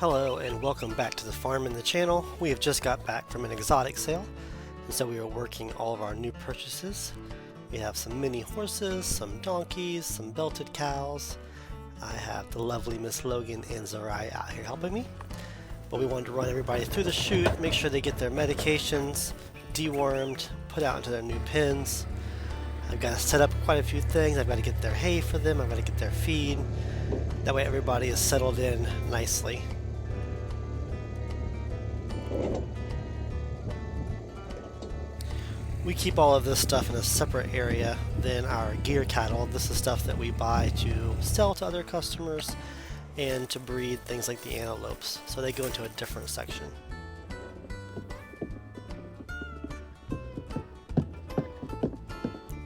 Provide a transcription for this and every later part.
Hello and welcome back to the farm and the channel. We have just got back from an exotic sale, and so we are working all of our new purchases. We have some mini horses, some donkeys, some belted cows. I have the lovely Miss Logan and Zarai out here helping me. But we wanted to run everybody through the chute, make sure they get their medications, dewormed, put out into their new pens. I've got to set up quite a few things. I've got to get their hay for them, I've got to get their feed. That way everybody is settled in nicely. We keep all of this stuff in a separate area than our gear cattle. This is stuff that we buy to sell to other customers and to breed things like the antelopes. So they go into a different section.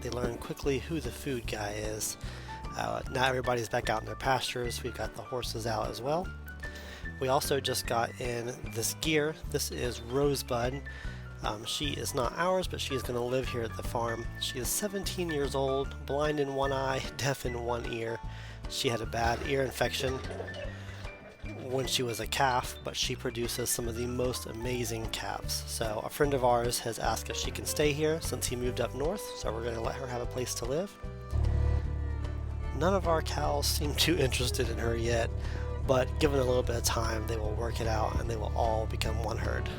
They learn quickly who the food guy is. Now everybody's back out in their pastures. We've got the horses out as well. We also just got in this gear. This is Rosebud. She is not ours, but she is going to live here at the farm. She is 17 years old, blind in one eye, deaf in one ear. She had a bad ear infection when she was a calf, but she produces some of the most amazing calves. So a friend of ours has asked if she can stay here since he moved up north, so we're going to let her have a place to live. None of our cows seem too interested in her yet, but given a little bit of time, they will work it out and they will all become one herd.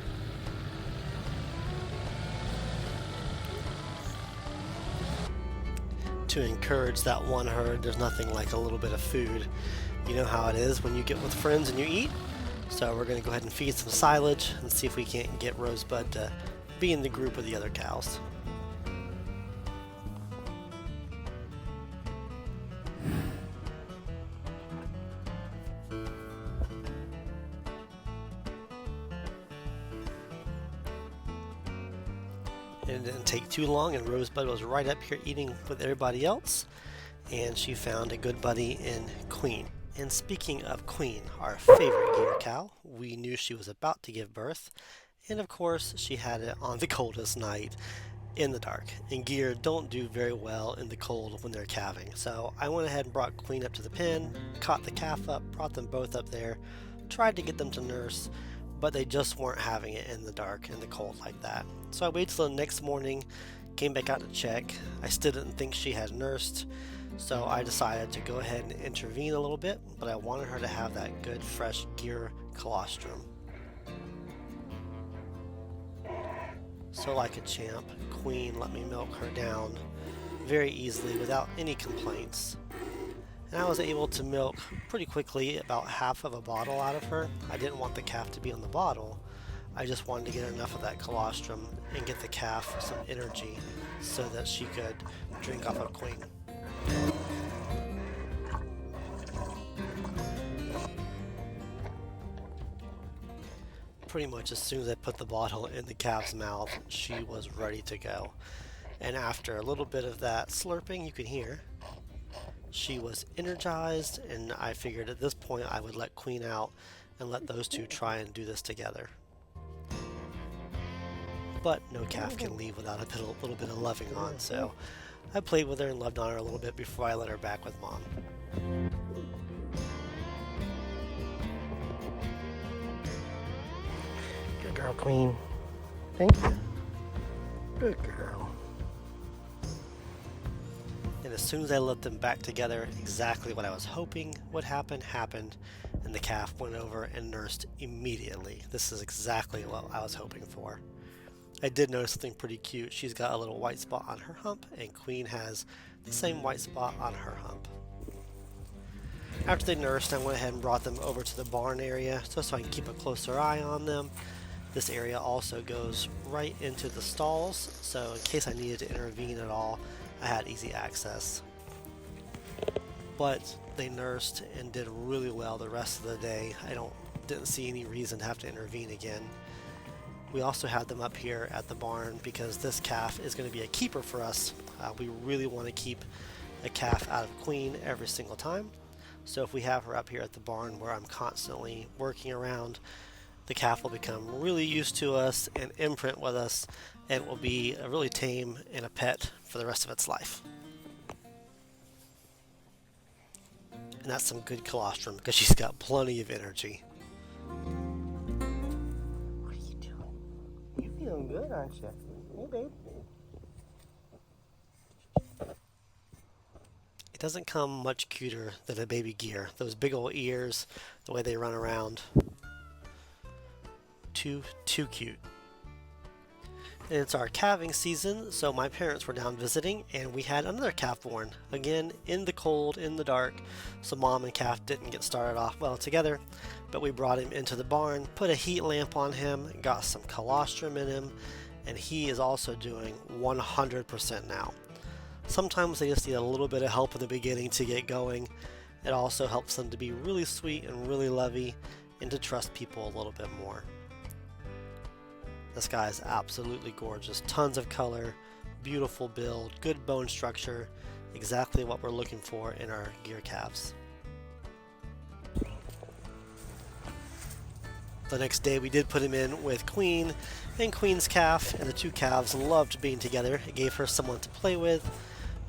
To encourage that one herd, there's nothing like a little bit of food. You know how it is when you get with friends and you eat. So we're going to go ahead and feed some silage and see if we can't get Rosebud to be in the group with the other cows. It didn't take too long and Rosebud was right up here eating with everybody else, and she found a good buddy in Queen. And speaking of Queen, our favorite gear cow, we knew she was about to give birth, and of course she had it on the coldest night in the dark. And gear don't do very well in the cold when they're calving, so I went ahead and brought Queen up to the pen, caught the calf up, brought them both up there, tried to get them to nurse, but they just weren't having it in the dark and the cold like that. So I waited till the next morning, came back out to check. I still didn't think she had nursed, so I decided to go ahead and intervene a little bit, but I wanted her to have that good fresh gear colostrum. So like a champ, Queen let me milk her down very easily without any complaints. And I was able to milk pretty quickly, about half of a bottle out of her. I didn't want the calf to be on the bottle. I just wanted to get enough of that colostrum and get the calf some energy so that she could drink off of Queen. Pretty much as soon as I put the bottle in the calf's mouth, she was ready to go. And after a little bit of that slurping, you can hear, she was energized, and I figured at this point I would let Queen out and let those two try and do this together. But no calf can leave without a little bit of loving on, so I played with her and loved on her a little bit before I let her back with Mom. Good girl, Queen. Thank you. Good girl. And as soon as I let them back together, exactly what I was hoping would happen happened, and the calf went over and nursed immediately. This is exactly what I was hoping for. I did notice something pretty cute. She's got a little white spot on her hump, and Queen has the same white spot on her hump. After they nursed, I went ahead and brought them over to the barn area just so I can keep a closer eye on them. This area also goes right into the stalls, so in case I needed to intervene at all, I had easy access. But they nursed and did really well the rest of the day. I didn't see any reason to have to intervene again. We also had them up here at the barn because this calf is going to be a keeper for us. We really want to keep a calf out of Queen every single time. So if we have her up here at the barn where I'm constantly working around, the calf will become really used to us and imprint with us, and will be a really tame and a pet for the rest of its life. And that's some good colostrum because she's got plenty of energy. good, aren't you? Hey, babe. It doesn't come much cuter than a baby gear. Those big old ears, the way they run around. Too cute. And it's our calving season, so my parents were down visiting and we had another calf born. Again, in the cold, in the dark, so mom and calf didn't get started off well together, but we brought him into the barn, put a heat lamp on him, got some colostrum in him, and he is also doing 100% now. Sometimes they just need a little bit of help in the beginning to get going. It also helps them to be really sweet and really lovey and to trust people a little bit more. This guy is absolutely gorgeous. Tons of color, beautiful build, good bone structure, exactly what we're looking for in our gear calves. The next day we did put him in with Queen and Queen's calf, and the two calves loved being together. It gave her someone to play with,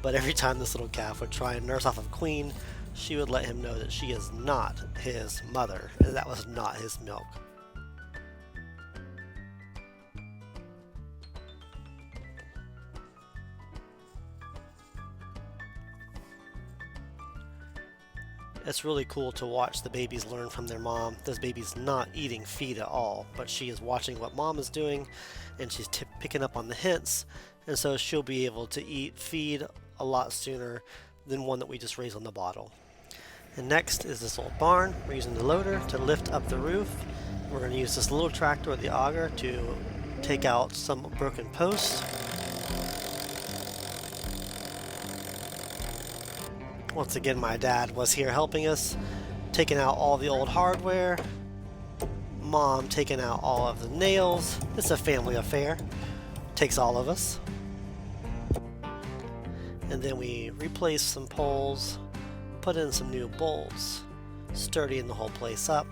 but every time this little calf would try and nurse off of Queen, she would let him know that she is not his mother, and that was not his milk. It's really cool to watch the babies learn from their mom. This baby's not eating feed at all, but she is watching what mom is doing, and she's picking up on the hints, and so she'll be able to eat feed a lot sooner than one that we just raise on the bottle. And next is this old barn. We're using the loader to lift up the roof. We're going to use this little tractor with the auger to take out some broken posts. Once again, my dad was here helping us, taking out all the old hardware. Mom taking out all of the nails. It's a family affair. Takes all of us. And then we replace some poles, put in some new bolts, sturdying the whole place up.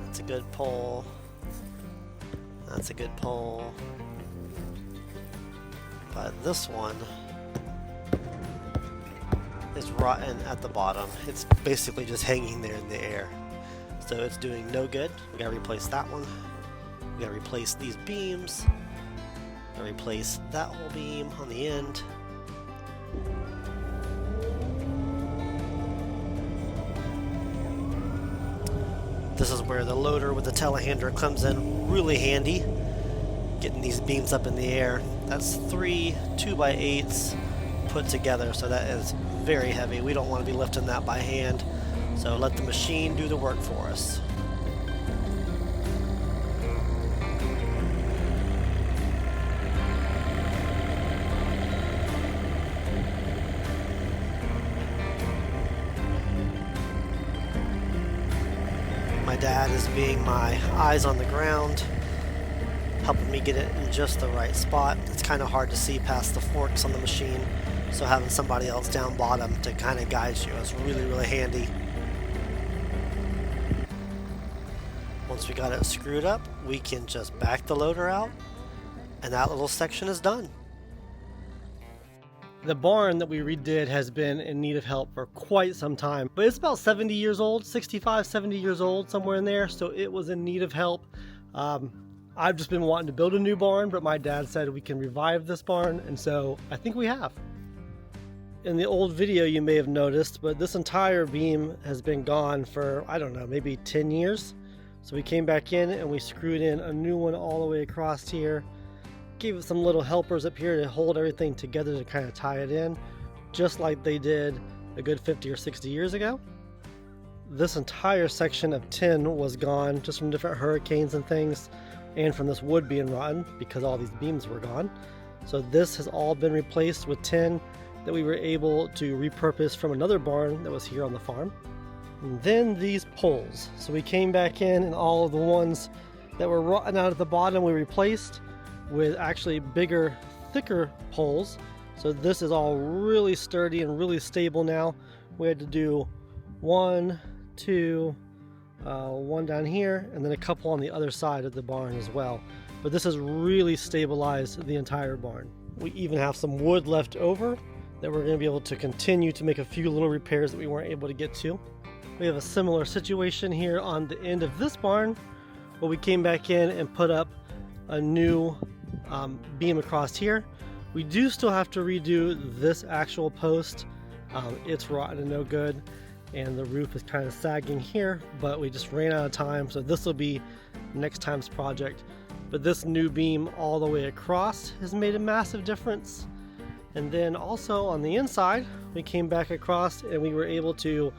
That's a good pole. That's a good pole. But this one is rotten at the bottom. It's basically just hanging there in the air. So it's doing no good. We gotta replace that one. We gotta replace these beams. Gotta replace that whole beam on the end. This is where the loader with the telehandler comes in really handy. Getting these beams up in the air. That's 3 2x8s put together, so that is very heavy. We don't want to be lifting that by hand, so let the machine do the work for us. My dad is being my eyes on the ground, helping me get it in just the right spot. It's kind of hard to see past the forks on the machine, so having somebody else down bottom to kind of guide you is really handy. Once we got it screwed up, we can just back the loader out, and that little section is done. The barn that we redid has been in need of help for quite some time, but it's about 70 years old, 65, 70 years old, somewhere in there, so it was in need of help. I've just been wanting to build a new barn, but my dad said we can revive this barn, and so I think we have. In the old video you may have noticed, but this entire beam has been gone for, I don't know, maybe 10 years. So we came back in and we screwed in a new one all the way across here. Gave it some little helpers up here to hold everything together to kind of tie it in, just like they did a good 50 or 60 years ago. This entire section of tin was gone just from different hurricanes and things, and from this wood being rotten because all these beams were gone. So this has all been replaced with tin that we were able to repurpose from another barn that was here on the farm. And then these poles. So we came back in and all of the ones that were rotten out at the bottom we replaced with actually bigger, thicker poles. So this is all really sturdy and really stable now. We had to do 1, 2, one down here, and then a couple on the other side of the barn as well. But this has really stabilized the entire barn. We even have some wood left over that we're going to be able to continue to make a few little repairs that we weren't able to get to. We have a similar situation here on the end of this barn, where we came back in and put up a new beam across here. We do still have to redo this actual post. It's rotten and no good, and the roof is kind of sagging here, but we just ran out of time, so this will be next time's project. But this new beam all the way across has made a massive difference. And then also on the inside, we came back across and we were able to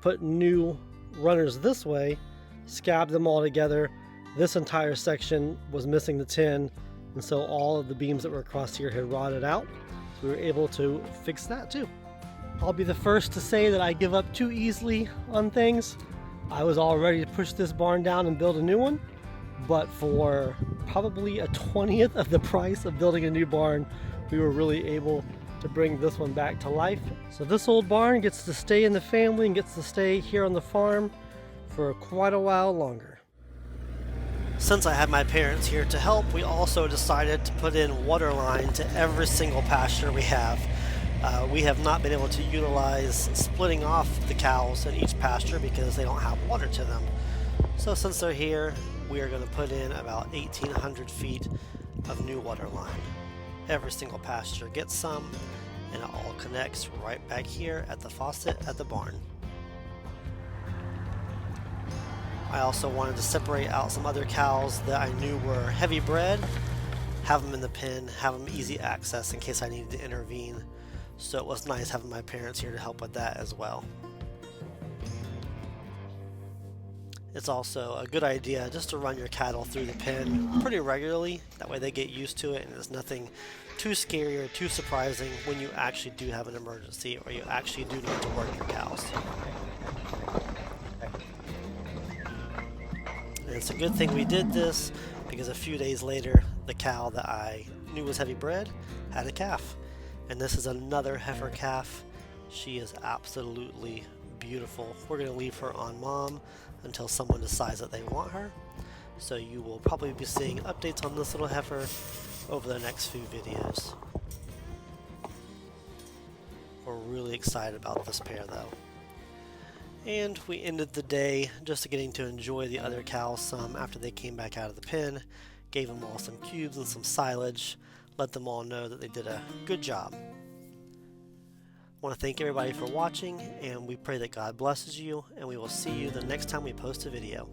put new runners this way, scab them all together. This entire section was missing the tin, and so all of the beams that were across here had rotted out. So we were able to fix that too. I'll be the first to say that I give up too easily on things. I was all ready to push this barn down and build a new one, but for probably a 20th of the price of building a new barn, we were really able to bring this one back to life. So this old barn gets to stay in the family and gets to stay here on the farm for quite a while longer. Since I had my parents here to help, we also decided to put in water line to every single pasture we have. We have not been able to utilize splitting off the cows in each pasture because they don't have water to them. So since they're here, we are going to put in about 1,800 feet of new water line. Every single pasture gets some, and it all connects right back here at the faucet at the barn. I also wanted to separate out some other cows that I knew were heavy bred, have them in the pen, have them easy access in case I needed to intervene. So it was nice having my parents here to help with that as well. It's also a good idea just to run your cattle through the pen pretty regularly. That way they get used to it and it's nothing too scary or too surprising when you actually do have an emergency or you actually do need to work your cows. And it's a good thing we did this because a few days later the cow that I knew was heavy bred had a calf. And this is another heifer calf. She is absolutely beautiful. We're going to leave her on mom until someone decides that they want her. So you will probably be seeing updates on this little heifer over the next few videos. We're really excited about this pair though. And we ended the day just getting to enjoy the other cows some after they came back out of the pen. Gave them all some cubes and some silage. Let them all know that they did a good job. I want to thank everybody for watching, and we pray that God blesses you, and we will see you the next time we post a video.